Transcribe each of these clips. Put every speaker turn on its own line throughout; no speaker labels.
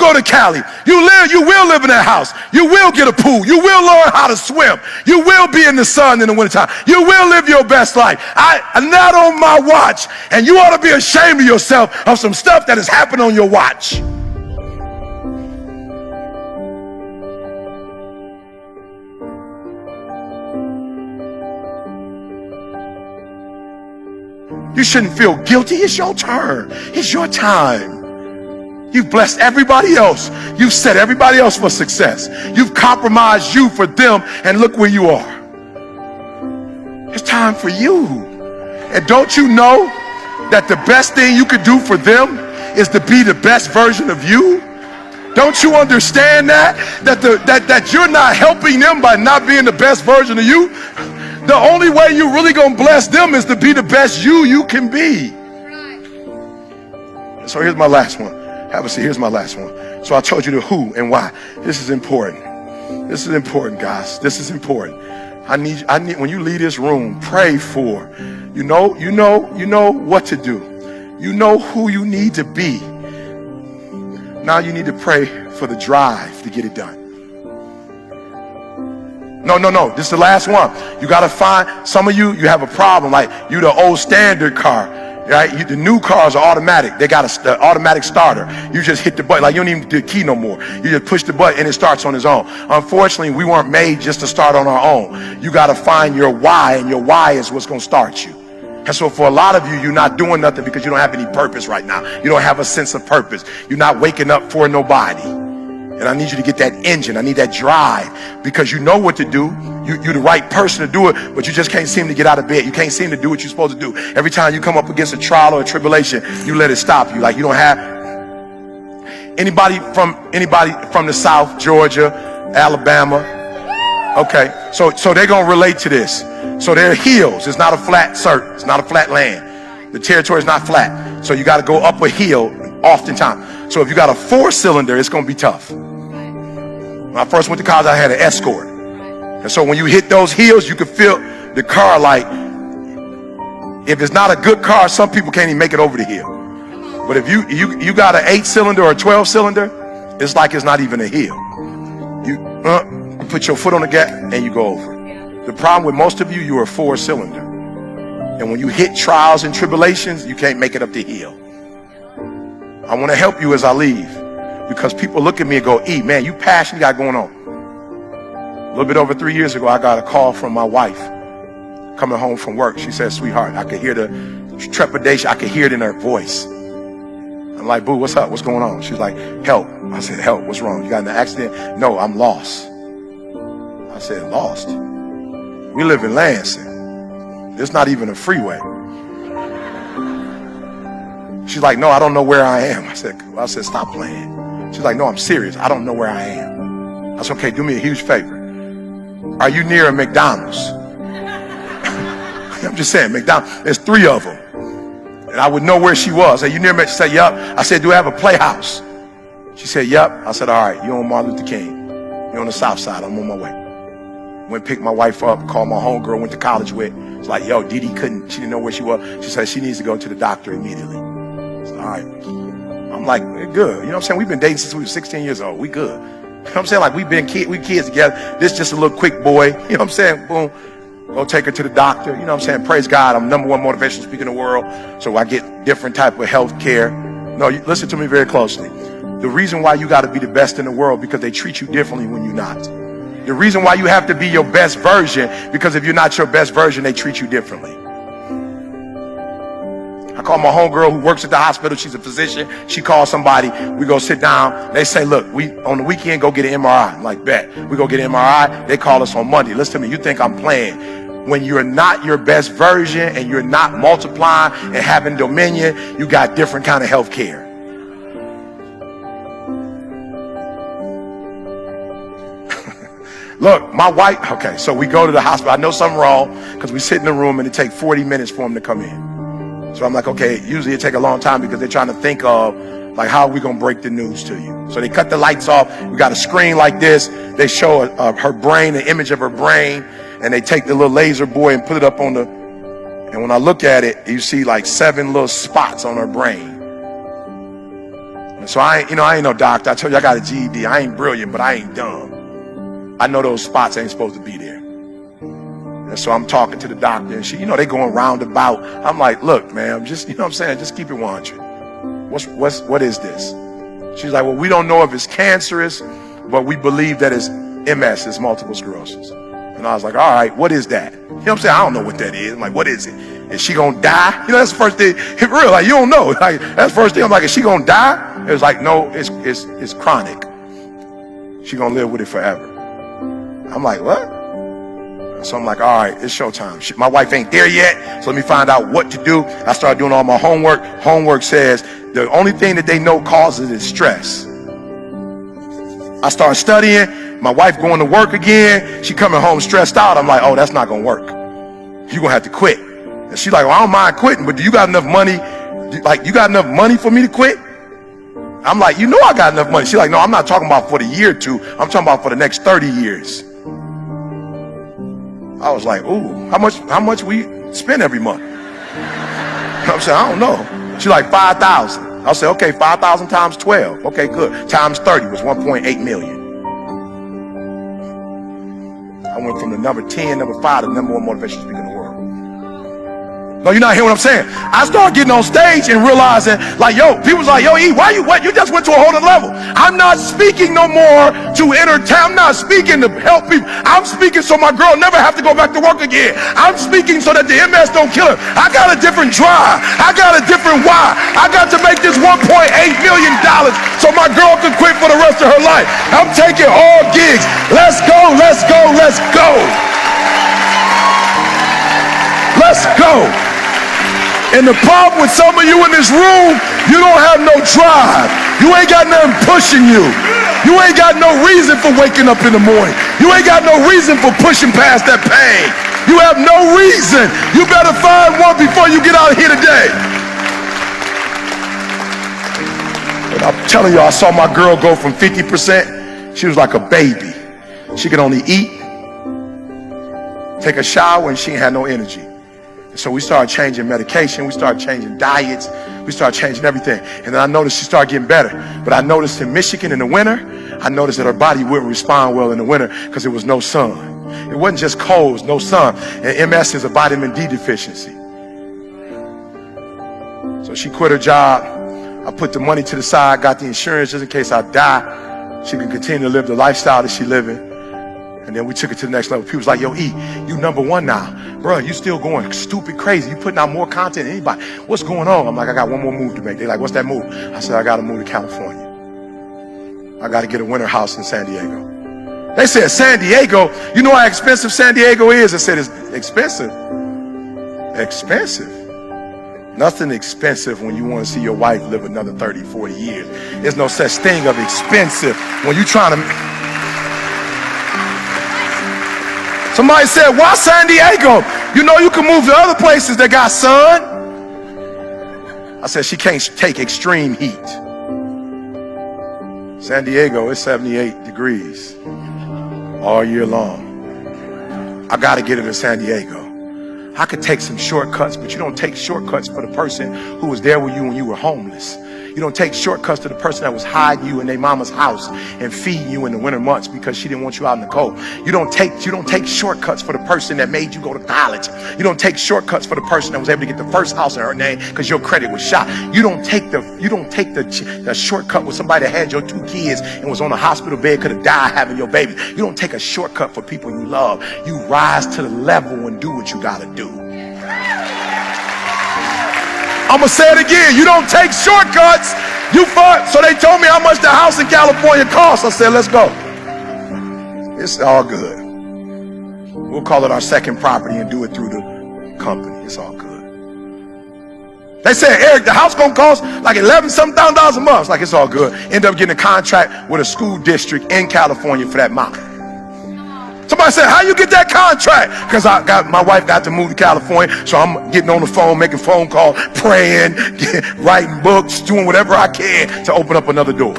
go to Cali. You will live in that house. You will get a pool. You will learn how to swim. You will be in the sun in the wintertime. You will live your best life. I'm not on my watch. And you ought to be ashamed of yourself of some stuff that has happened on your watch. You shouldn't feel guilty. It's your turn. It's your time. You've blessed everybody else. You've set everybody else for success. You've compromised you for them, and look where you are. It's time for you. And don't you know that the best thing you could do for them is to be the best version of you? Don't you understand that you're not helping them by not being the best version of you? The only way you're really gonna bless them is to be the best you can be. So here's my last one. Have a seat. Here's my last one. So I told you the who and why. This is important. This is important, guys. This is important. I need when you leave this room, pray for. You know what to do. You know who you need to be. Now you need to pray for the drive to get it done. No. This is the last one. You got to find, some of you have a problem. Like you the old standard car, right? The new cars are automatic. They got an automatic starter. You just hit the button. Like you don't even do the key no more. You just push the button and it starts on its own. Unfortunately, we weren't made just to start on our own. You got to find your why, and your why is what's going to start you. And so for a lot of you, you're not doing nothing because you don't have any purpose right now. You don't have a sense of purpose. You're not waking up for nobody. And I need you to get that engine. I need that drive, because you know what to do. You're the right person to do it, but you just can't seem to get out of bed. You can't seem to do what you're supposed to do. Every time you come up against a trial or a tribulation, you let it stop you. Like you don't have anybody from the South, Georgia, Alabama. Okay, so they're gonna relate to this. So they're hills. It's not a flat circle. It's not a flat land. The territory is not flat. So you got to go up a hill oftentimes. So if you got a 4-cylinder, it's gonna be tough. When I first went to college, I had an Escort. And so when you hit those hills, you can feel the car like, if it's not a good car, some people can't even make it over the hill. But if you got an 8-cylinder or a 12-cylinder, it's like it's not even a hill. You put your foot on the gas and you go over. The problem with most of you, you're a 4-cylinder. And when you hit trials and tribulations, you can't make it up the hill. I want to help you as I leave, because people look at me and go, E, man, you passionate, you got going on. A little bit over 3 years ago, I got a call from my wife coming home from work. She said, sweetheart, I could hear the trepidation. I could hear it in her voice. I'm like, boo, what's up? What's going on? She's like, help. I said, help, what's wrong? You got in an accident? No, I'm lost. I said, lost? We live in Lansing. There's not even a freeway. She's like, no, I don't know where I am. I said, stop playing. She's like, no, I'm serious. I don't know where I am. I said, okay, do me a huge favor. Are you near a McDonald's? I'm just saying, McDonald's. There's 3 of them. And I would know where she was. I said, you near me? She said, yep. I said, do I have a playhouse? She said, yep. I said, all right, you're on Martin Luther King. You're on the south side. I'm on my way. Went pick my wife up, called my homegirl, went to college with. It's like, yo, Dee Dee she didn't know where she was. She said she needs to go to the doctor immediately. All right. I'm like, we're good. You know what I'm saying? We've been dating since we were 16 years old. We good. You know what I'm saying? Like we kids together. This just a little quick boy. You know what I'm saying? Boom. Go take her to the doctor. You know what I'm saying? Praise God. I'm #1 motivational speaker in the world. So I get different type of health care. No, you listen to me very closely. The reason why you got to be the best in the world, because they treat you differently when you're not. The reason why you have to be your best version, because if you're not your best version, they treat you differently. I call my homegirl who works at the hospital. She's a physician. She calls somebody. We go sit down. They say, look, we on the weekend go get an MRI. I'm like, bet. We go get an MRI. They call us on Monday. Listen to me. You think I'm playing? When you're not your best version and you're not multiplying and having dominion, you got different kind of health care. Look, my wife, okay, so we go to the hospital. I know something wrong because we sit in the room and it takes 40 minutes for them to come in. So I'm like, okay, usually it take a long time because they're trying to think of, like, how are we going to break the news to you? So they cut the lights off. We got a screen like this. They show her brain, the image of her brain, and they take the little laser boy and put it up on the, and when I look at it, you see like 7 little spots on her brain. So I ain't no doctor. I told you I got a GED. I ain't brilliant, but I ain't dumb. I know those spots ain't supposed to be there. And so I'm talking to the doctor, and she, they going roundabout. I'm like, look, man, just, what I'm saying, just keep it 100. What is this? She's like, well, we don't know if it's cancerous, but we believe that it's MS, it's multiple sclerosis. And I was like, all right, what is that? What I'm saying? I don't know what that is. I'm like, what is it? Is she gonna die? That's the first thing. Real, like, you don't know. Like, that's the first thing. I'm like, is she gonna die? It was like, no, it's chronic. She gonna live with it forever. I'm like, what? So I'm like, all right, it's showtime. My wife ain't there yet, so let me find out what to do. I started doing all my homework. Homework says the only thing that they know causes is stress. I started studying. My wife going to work again. She coming home stressed out. I'm like, oh, that's not gonna work. You're gonna have to quit. And she's like, well, I don't mind quitting, but do you got enough money? Like, you got enough money for me to quit? I'm like, I got enough money. She's like, no, I'm not talking about for the year or two. I'm talking about for the next 30 years. I was like, ooh, how much we spend every month? I'm saying, I don't know. She's like, 5,000. I said, okay, 5,000 times 12. Okay, good. Times 30 was 1.8 million. I went from the number 10, number 5 to the number 1 motivational speaker in the world. No, you're not hearing what I'm saying. I started getting on stage and realizing, like, people's like, E, why you what? You just went to a whole other level. I'm not speaking no more to entertain. I'm not speaking to help people. I'm speaking so my girl never have to go back to work again. I'm speaking so that the MS don't kill her. I got a different drive. I got a different why. I got to make this $1.8 million so my girl can quit for the rest of her life. I'm taking all gigs. Let's go, let's go, let's go. Let's go. And the problem with some of you in this room, you don't have no drive. You ain't got nothing pushing you. You ain't got no reason for waking up in the morning. You ain't got no reason for pushing past that pain. You have no reason. You better find one before you get out of here today. And I'm telling you, I saw my girl go from 50%. She was like a baby. She could only eat, take a shower, and she ain't had no energy. So we started changing medication, we started changing diets, we started changing everything. And then I noticed she started getting better. But I noticed in Michigan in the winter, I noticed that her body wouldn't respond well in the winter because there was no sun. It wasn't just cold, no sun. And MS is a vitamin D deficiency. So she quit her job. I put the money to the side, got the insurance just in case I die. She can continue to live the lifestyle that she's living. And then we took it to the next level. People's like, yo, E, you #1 now. Bro, you still going stupid crazy. You putting out more content than anybody. What's going on? I'm like, I got one more move to make. They're like, what's that move? I said, I got to move to California. I got to get a winter house in San Diego. They said, San Diego? You know how expensive San Diego is? I said, it's expensive. Expensive? Nothing expensive when you want to see your wife live another 30, 40 years. There's no such thing of expensive when you're trying to... Somebody said, why San Diego? You know you can move to other places that got sun. I said, she can't take extreme heat. San Diego is 78 degrees all year long. I got to get her to San Diego. I could take some shortcuts, but you don't take shortcuts for the person who was there with you when you were homeless. You don't take shortcuts to the person that was hiding you in their mama's house and feeding you in the winter months because she didn't want you out in the cold. You don't take shortcuts for the person that made you go to college. You don't take shortcuts for the person that was able to get the first house in her name because your credit was shot. You don't take the shortcut with somebody that had your 2 kids and was on a hospital bed, could have died having your baby. You don't take a shortcut for people you love. You rise to the level and do what you gotta do. I'm gonna say it again. You don't take shortcuts. So they told me how much the house in California costs. I said, let's go. It's all good. We'll call it our second property and do it through the company. It's all good. They said, Eric, the house gonna cost like $11,000 a month. It's like, it's all good. End up getting a contract with a school district in California for that amount. Somebody said, how you get that contract? Because my wife got to move to California, so I'm getting on the phone, making phone calls, praying, writing books, doing whatever I can to open up another door.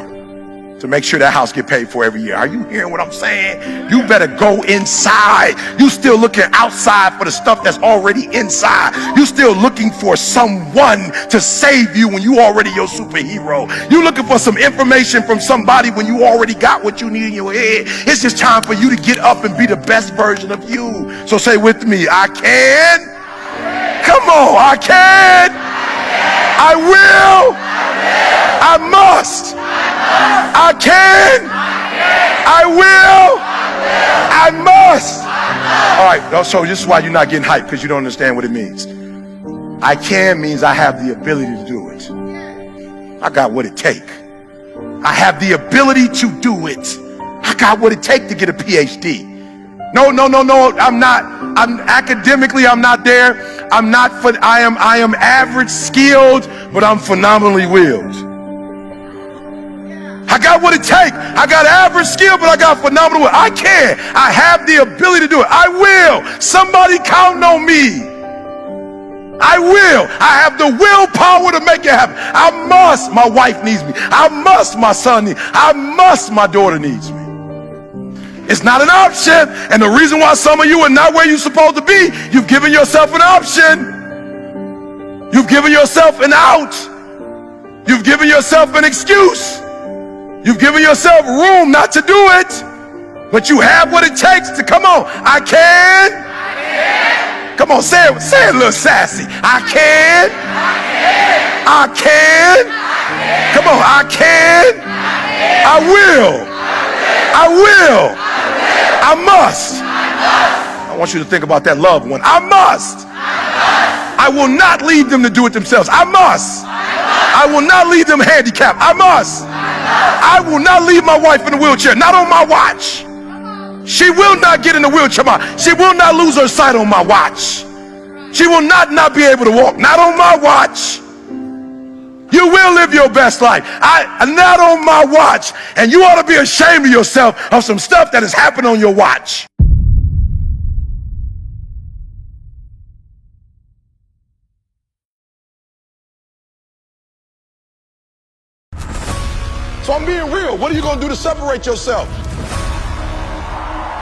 to make sure that house get paid for every year. Are you hearing what I'm saying? You better go inside. You still looking outside for the stuff that's already inside. You still looking for someone to save you when you already your superhero. You looking for some information from somebody when you already got what you need in your head. It's just time for you to get up and be the best version of you. So say with me, I can. Come on, I can. I will. I must. I can. I will. I must. All right, so this is why you're not getting hyped, because you don't understand what it means. I can means I have the ability to do it. I got what it takes. I have the ability to do it. I got what it takes to get a PhD. No, I'm not. I'm academically, I'm not there. I am average skilled, but I'm phenomenally willed. I got what it takes. I got average skill, but I got phenomenal will. I can. I have the ability to do it. I will. Somebody count on me. I will. I have the willpower to make it happen. I must. My wife needs me. I must. My son needs me. I must. My daughter needs me. It's not an option. And the reason why some of you are not where you're supposed to be, you've given yourself an option. You've given yourself an out. You've given yourself an excuse. You've given yourself room not to do it, but you have what it takes to, come on, I can. Come on, say it a little sassy. I can. I can. Come on, I can. I will. I will. I must. I want you to think about that loved one. I must. I will not leave them to do it themselves. I must. I will not leave them handicapped. I must. I will not leave my wife in a wheelchair, not on my watch. She will not get in the wheelchair. She will not lose her sight on my watch. She will not be able to walk, not on my watch. You will live your best life. Not on my watch. And you ought to be ashamed of yourself of some stuff that has happened on your watch. So I'm being real. What are you going to do to separate yourself?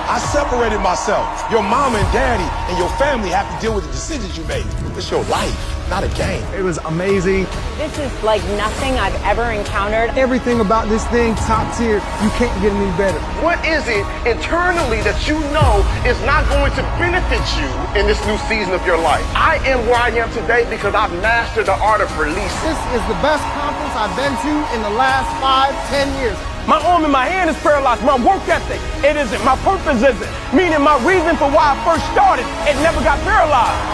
I separated myself. Your mama and daddy and your family have to deal with the decisions you made. It's your life, not a game.
It was amazing.
This is like nothing I've ever encountered.
Everything about this thing, top tier. You can't get any better.
What is it internally that you know is not going to benefit you in this new season of your life? I am where I am today because I've mastered the art of release.
This is the best conference I've been to in the last 5-10 years.
My arm and my hand is paralyzed. My work ethic, it isn't. My purpose isn't. Meaning my reason for why I first started, it never got paralyzed.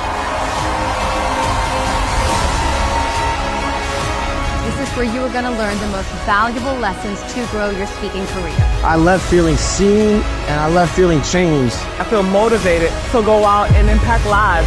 This is where you are going to learn the most valuable lessons to grow your speaking career.
I left feeling seen and I left feeling changed.
I feel motivated to go out and impact lives.